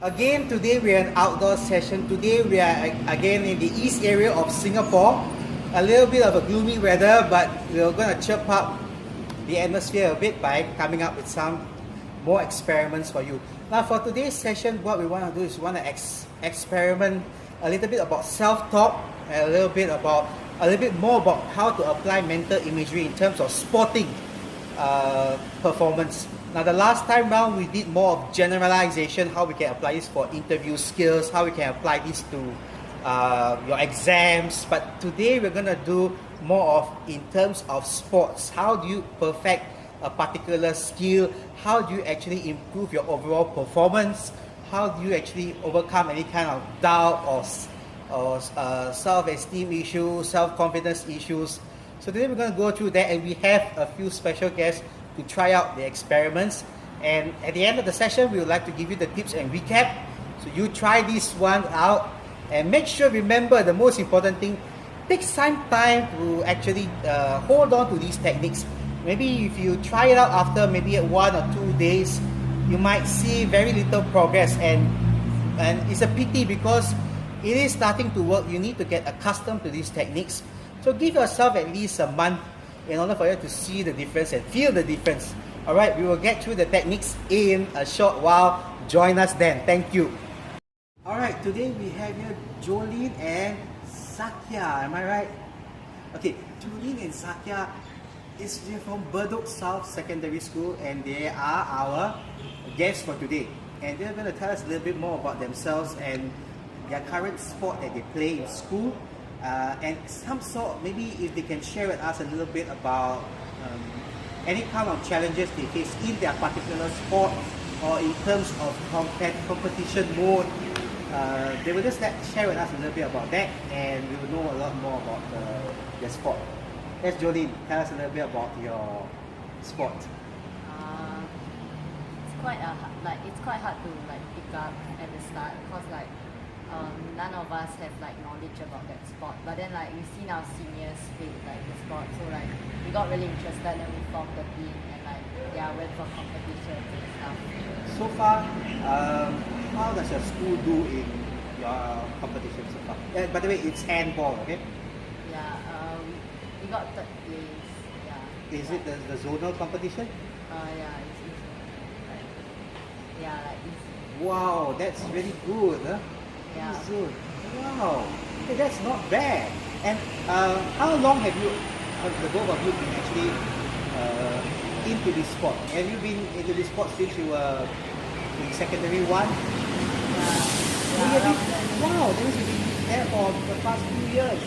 Again, today we are an outdoor session. Today we are again in the east area of Singapore. A little bit of a gloomy weather, but we're going to chirp up the atmosphere a bit by coming up with some more experiments for you. Now for today's session, what we want to do is we want to experiment a little bit about self-talk, and a little bit more about how to apply mental imagery in terms of sporting performance. Now the last time round we did more of generalization, how we can apply this for interview skills, how we can apply this to your exams, but today we're going to do more of in terms of sports. How do you perfect a particular skill? How do you actually improve your overall performance? How do you actually overcome any kind of doubt or self-esteem issues, self-confidence issues? So today we're going to go through that, and we have a few special guests to try out the experiments, and at the end of the session we would like to give you the tips and recap, so you try this one out and make sure, remember the most important thing, take some time to actually hold on to these techniques. Maybe if you try it out after maybe 1 or 2 days, you might see very little progress, and it's a pity because it is starting to work. You need to get accustomed to these techniques, so give yourself at least a month in order for you to see the difference and feel the difference. Alright, we will get through the techniques in a short while. Join us then. Thank you. Alright, today we have here Jolene and Sakya. Am I right? Okay, Jolene and Sakya is from Bedok South Secondary School, and they are our guests for today. And they're going to tell us a little bit more about themselves and their current sport that they play in school. And some sort, maybe if they can share with us a little bit about any kind of challenges they face in their particular sport, or in terms of competition mode. They will just share with us a little bit about that, and we will know a lot more about their sport. Yes, Jolene, tell us a little bit about your sport. It's quite hard to pick up at the start, because none of us have knowledge about that sport. But then we've seen our seniors play the sport, so we got really interested and we formed the team and went for competitions and stuff. So far, how does your school do in your competition so far? By the way, it's handball, okay? Yeah, we got third place. Yeah. Is it the zonal competition? Yeah, it's easy. Easy. Wow, that's really good, huh? Yeah. Good. Wow, hey, that's not bad. And how long have you, the both of you, been actually into this sport? Have you been into this sport since you were in secondary 1? Yeah. Wow, that means you've been there for the past few years.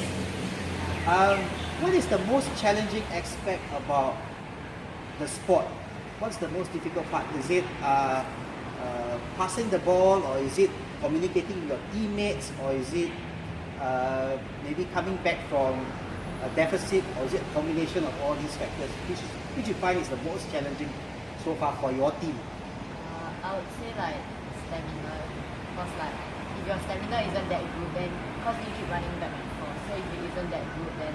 What is the most challenging aspect about the sport? What's the most difficult part? Is it passing the ball, or is it communicating with your teammates, or is it maybe coming back from a deficit, or is it a combination of all these factors? Which you find is the most challenging so far for your team? I would say stamina, because if your stamina isn't that good, then because you keep running back and forth, so if it isn't that good, then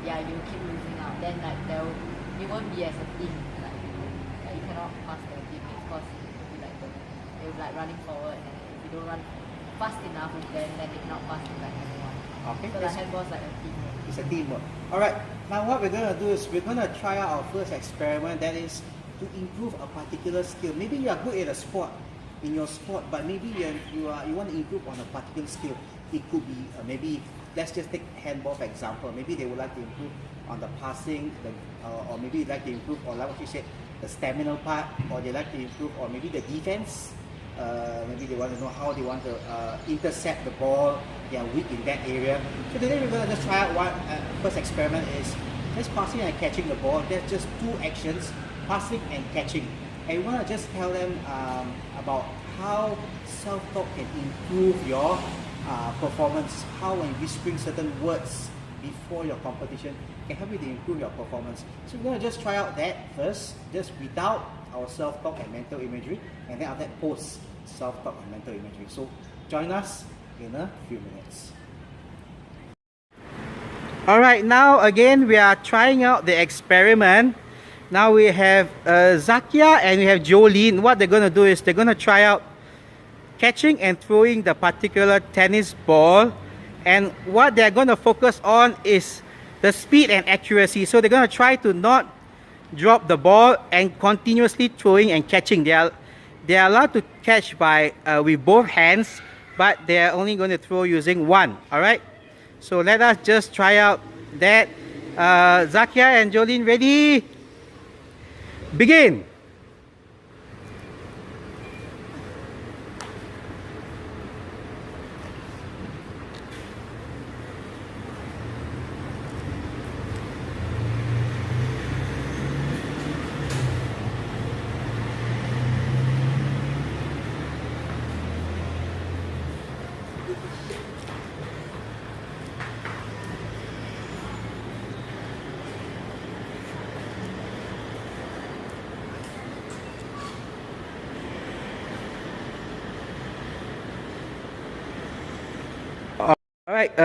you keep losing out. Then you won't be as a team. You cannot pass the teammates, because you'll be running forward, and if you don't run fast enough with them, then they cannot pass to anyone. Okay. So handball is a teamwork. It's a teamwork. Alright, now what we're going to do is we're going to try out our first experiment, that is to improve a particular skill. Maybe you are good at a sport, in your sport, but maybe you want to improve on a particular skill. It could be maybe, let's just take handball for example. Maybe they would like to improve on the passing, or maybe you'd like to improve on, like what you said, the stamina part, or they like to improve on maybe the defense. Maybe they want to know how they want to intercept the ball. They are weak in that area. So today we're going to just try out one first experiment is just passing and catching the ball. There's just 2 actions, passing and catching. And we want to just tell them about how self-talk can improve your performance, how when whispering certain words before your competition can help you to improve your performance. So we're going to just try out that first, just without our self-talk and mental imagery, and then after that post self-talk and mental imagery. So join us in a few minutes. Alright, now again we are trying out the experiment. Now we have Zakia and we have Jolene. What they're going to do is they're going to try out catching and throwing the particular tennis ball, and what they're going to focus on is the speed and accuracy. So they're going to try to not drop the ball and continuously throwing and catching. They are allowed to catch by with both hands, but they're only going to throw using one. All right, so let us just try out that. Zakia and Jolene, ready? Begin. Alright,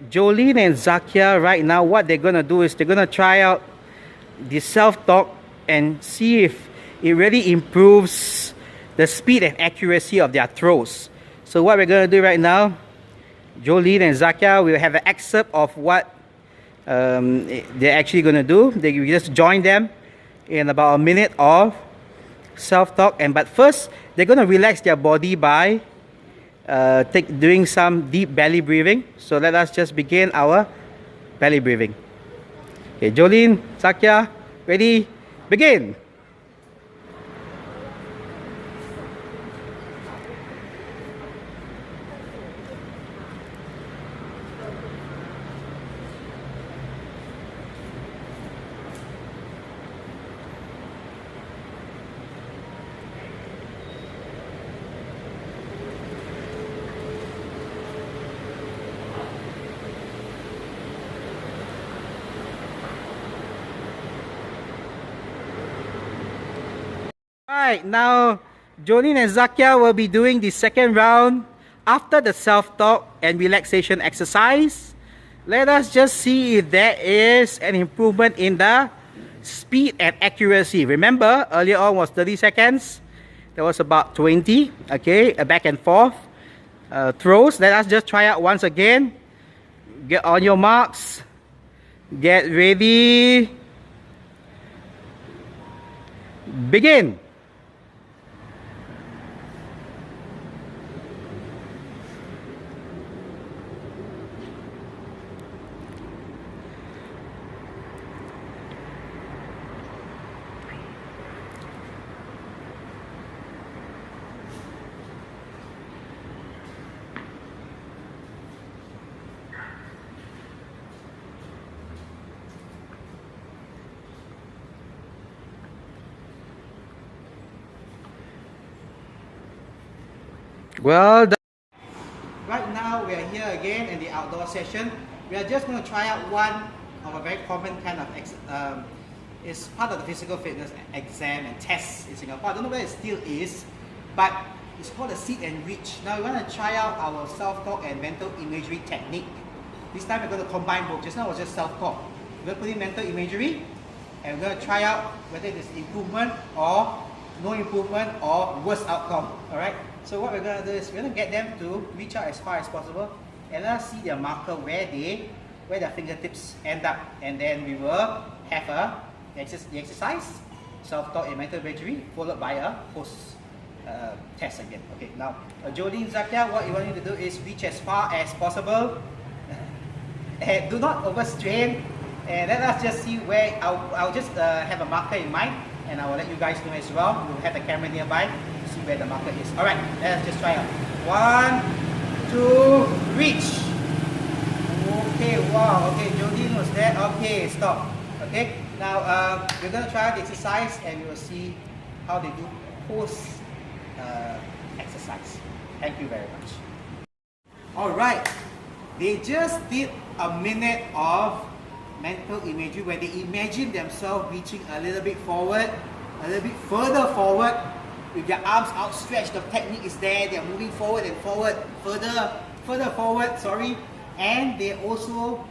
Jolene and Zakia right now, what they're gonna do is they're gonna try out the self-talk and see if it really improves the speed and accuracy of their throws. So what we're gonna do right now, Jolene and Zakia will have an excerpt of what they're actually gonna do. They will just join them in about a minute of self-talk, but first they're gonna relax their body by doing some deep belly breathing. So let us just begin our belly breathing. Okay, Jolene, Zakia, ready? Begin. Alright, now Jolene and Zakia will be doing the second round after the self-talk and relaxation exercise. Let us just see if there is an improvement in the speed and accuracy. Remember, earlier on was 30 seconds. There was about 20, okay, a back and forth throws. Let us just try out once again. Get on your marks. Get ready. Begin. Well done. Right now we are here again in the outdoor session. We are just going to try out one of a very common kind of it's part of the physical fitness exam and test in Singapore. I don't know whether it still is, but it's called a sit and reach. Now we want to try out our self-talk and mental imagery technique. This time we're going to combine both. Just now it was just self-talk. We're going to put in mental imagery and we're going to try out whether there's improvement or no improvement or worse outcome. Alright? So what we're going to do is we're going to get them to reach out as far as possible and let us see their marker where their fingertips end up, and then we will have the exercise, self-talk and mental imagery, followed by a post test again. Okay, now Jolene, Zakia, what you want you to do is reach as far as possible and do not overstrain, and let us just see where I'll just have a marker in mind and I will let you guys know as well. We'll have the camera nearby to see where the marker is. Alright, let us just try out. 1, 2, reach. Okay, wow, okay, Jolene was there. Okay, stop. Okay, now we're going to try out the exercise and we will see how they do post exercise. Thank you very much. Alright, they just did a minute of mental imagery where they imagine themselves reaching a little bit forward, a little bit further forward with their arms outstretched. The technique is there. They are moving forward and forward, further forward, sorry. And they also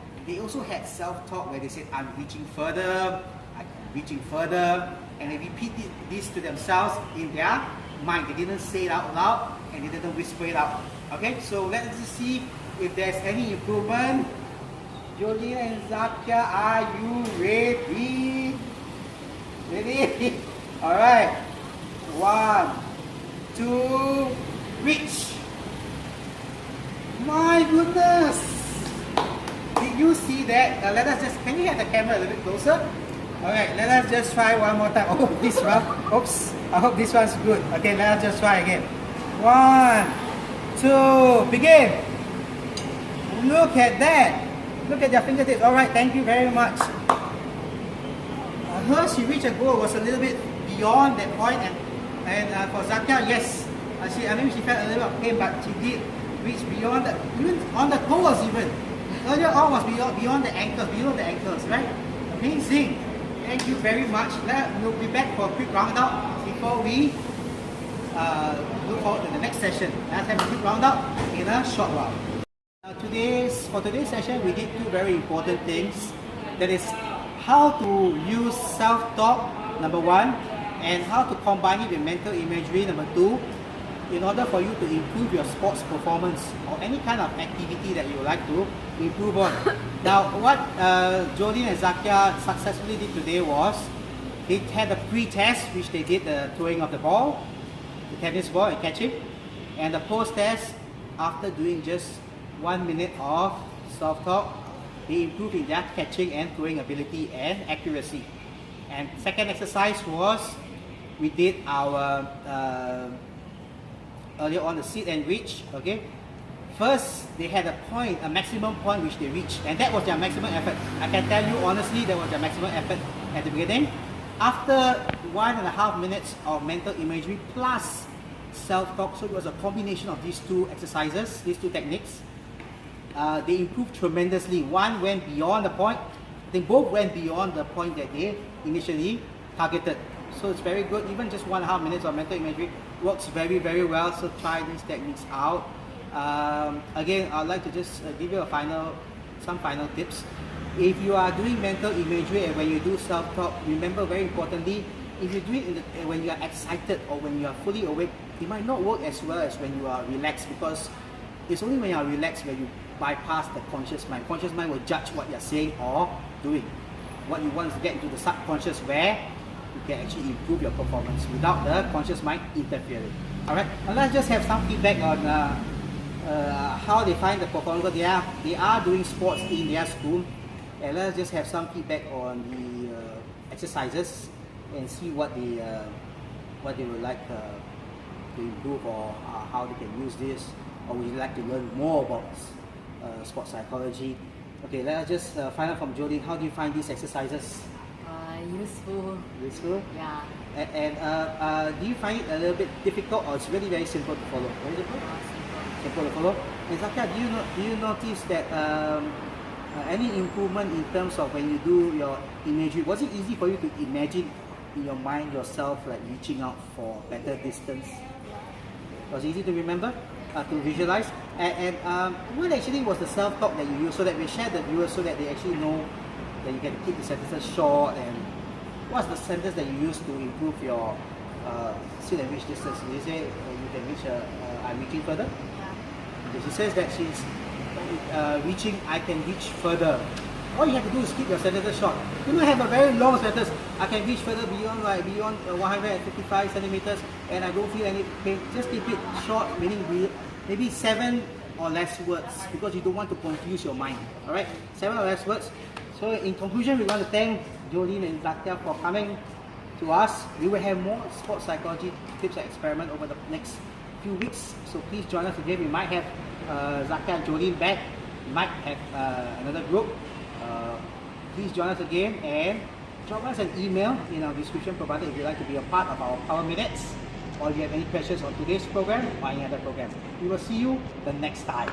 had self-talk where they said, I'm reaching further, I'm reaching further, and they repeat this to themselves in their mind. They didn't say it out loud, and they didn't whisper it out. Okay, so let's just see if there's any improvement. Jolene and Zakia, are you ready? Ready? Alright. 1, 2, reach. My goodness! Did you see that? Let us just, can you get the camera a little bit closer? Alright, let us just try one more time. Oh, this one. Oops. I hope this one's good. Okay, let us just try again. 1, 2, begin. Look at that. Look at your fingertips. Alright, thank you very much. Her, she reached a goal, was a little bit beyond that point, and for Zakia, yes, maybe she felt a little bit of pain, but she did reach beyond the, even on the toes even. Earlier on was beyond the ankles, below the ankles, right? Amazing. Thank you very much. We'll be back for a quick roundup before we look forward to the next session. Let's have a quick roundup in a short while. For today's session, we did two very important things. That is how to use self-talk, number one, and how to combine it with mental imagery, number two, in order for you to improve your sports performance or any kind of activity that you would like to improve on. Now, what Jolene and Zakia successfully did today was they had a pre-test, which they did the throwing of the ball, the tennis ball and catching, and the post-test, after doing just 1 minute of self-talk, they improved in their catching and throwing ability and accuracy. And second exercise was we did our earlier on the sit and reach. Okay, first they had a point, a maximum point which they reached, and that was their maximum effort. I can tell you honestly, that was their maximum effort at the beginning. After 1.5 minutes of mental imagery plus self-talk, so it was a combination of these two exercises, these two techniques. They improved tremendously. One went beyond the point. They both went beyond the point that they initially targeted. So it's very good. Even just 1.5 minutes of mental imagery works very, very well. So try these techniques out. Again, I'd like to just give you some final tips. If you are doing mental imagery and when you do self-talk, remember very importantly, if you do it when you are excited or when you are fully awake, it might not work as well as when you are relaxed, because it's only when you are relaxed where you bypass the conscious mind. Conscious mind will judge what you're saying or doing. What you want is to get into the subconscious where you can actually improve your performance without the conscious mind interfering. Alright, and let's just have some feedback on how they find the performance. They are doing sports in their school, and let's just have some feedback on the exercises and see what they would like to improve, or how they can use this, or would you like to learn more about sports psychology. Okay, let's just find out from Jolene, how do you find these exercises? Useful. Useful? Yeah. And do you find it a little bit difficult, or it's really very simple to follow? Very simple? Simple to follow. And Zakia, do you notice that any improvement in terms of when you do your imagery? Was it easy for you to imagine in your mind yourself like reaching out for better distance? Was it easy to remember, to visualize? And what actually was the self-talk that you used, so that we share the viewers so that they actually know that you can keep the sentences short, and what's the sentence that you use to improve your sit and reach distance? Did you say you can reach, I'm reaching further? Yeah. Okay, she says that she's reaching, I can reach further. All you have to do is keep your sentences short. You don't have a very long sentence. I can reach further beyond 155 centimeters and I don't feel any pain. Just keep it short, meaning maybe 7 or less words, because you don't want to confuse your mind. Alright? 7 or less words. So in conclusion, we want to thank Jolene and Zakia for coming to us. We will have more sports psychology tips and experiment over the next few weeks. So please join us again. We might have Zakia and Jolene back. We might have another group. Please join us again and drop us an email in our description provided if you'd like to be a part of our Power Minutes, or if you have any questions on today's program or any other program. We will see you the next time.